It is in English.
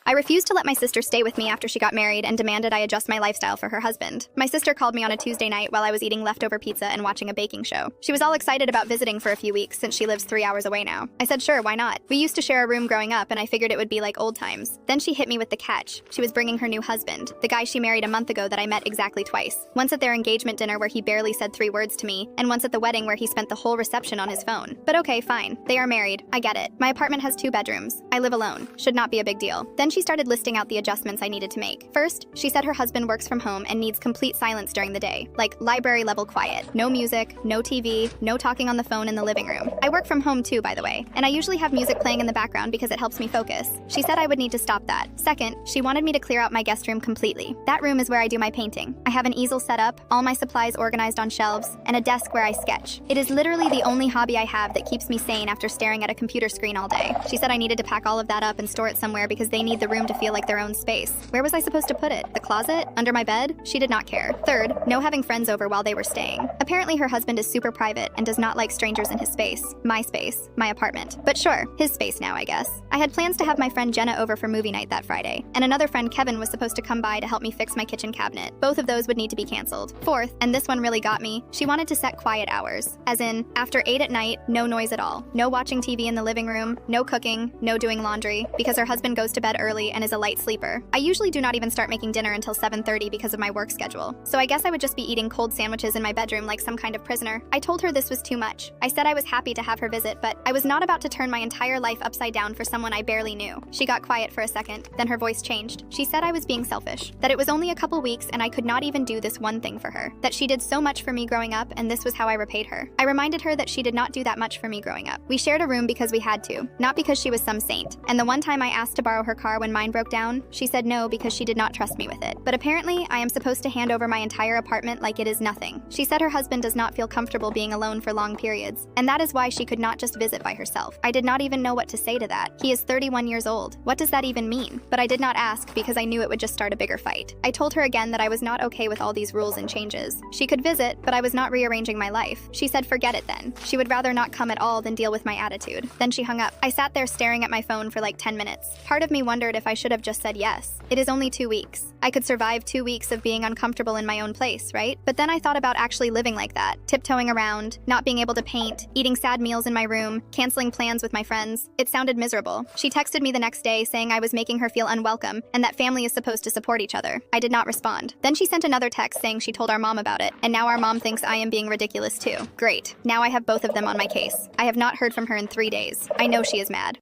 I refused to let my sister stay with me after she got married and demanded I adjust my lifestyle for her husband. My sister called me on a Tuesday night while I was eating leftover pizza and watching a baking show. She was all excited about visiting for a few weeks since she lives 3 hours away now. I said sure, why not? We used to share a room growing up and I figured it would be like old times. Then she hit me with the catch. She was bringing her new husband, the guy she married a month ago that I met exactly twice. Once at their engagement dinner where he barely said 3 words to me, and once at the wedding where he spent the whole reception on his phone. But okay, fine. They are married. I get it. My apartment has 2 bedrooms. I live alone. Should not be a big deal. Then she started listing out the adjustments I needed to make. First, she said her husband works from home and needs complete silence during the day, like library level quiet. No music, no TV, no talking on the phone in the living room. I work from home too, by the way, and I usually have music playing in the background because it helps me focus. She said I would need to stop that. Second, she wanted me to clear out my guest room completely. That room is where I do my painting. I have an easel set up, all my supplies organized on shelves, and a desk where I sketch. It is literally the only hobby I have that keeps me sane after staring at a computer screen all day. She said I needed to pack all of that up and store it somewhere because they need the room to feel like their own space. Where was I supposed to put it? The closet? Under my bed? She did not care. Third, no having friends over while they were staying. Apparently her husband is super private and does not like strangers in his space. My apartment. But sure, his space now, I guess. I had plans to have my friend Jenna over for movie night that Friday, and another friend Kevin was supposed to come by to help me fix my kitchen cabinet. Both of those would need to be canceled. Fourth, and this one really got me, she wanted to set quiet hours. As in, after 8 at night, no noise at all. No watching TV in the living room, no cooking, no doing laundry, because her husband goes to bed early and is a light sleeper. I usually do not even start making dinner until 7:30 because of my work schedule. So I guess I would just be eating cold sandwiches in my bedroom like some kind of prisoner. I told her this was too much. I said I was happy to have her visit, but I was not about to turn my entire life upside down for someone I barely knew. She got quiet for a second, then her voice changed. She said I was being selfish, that it was only a couple weeks and I could not even do this one thing for her, that she did so much for me growing up and this was how I repaid her. I reminded her that she did not do that much for me growing up. We shared a room because we had to, not because she was some saint. And the one time I asked to borrow her car when mine broke down, she said no because she did not trust me with it. But apparently, I am supposed to hand over my entire apartment like it is nothing. She said her husband does not feel comfortable being alone for long periods, and that is why she could not just visit by herself. I did not even know what to say to that. He is 31 years old. What does that even mean? But I did not ask because I knew it would just start a bigger fight. I told her again that I was not okay with all these rules and changes. She could visit, but I was not rearranging my life. She said forget it then. She would rather not come at all than deal with my attitude. Then she hung up. I sat there staring at my phone for like 10 minutes. Part of me wondered if I should have just said yes. It is only 2 weeks. I could survive 2 weeks of being uncomfortable in my own place, right? But then I thought about actually living like that, tiptoeing around, not being able to paint, eating sad meals in my room, canceling plans with my friends. It sounded miserable. She texted me the next day saying I was making her feel unwelcome and that family is supposed to support each other. I did not respond. Then she sent another text saying she told our mom about it, and now our mom thinks I am being ridiculous too. Great. Now I have both of them on my case. I have not heard from her in 3 days. I know she is mad.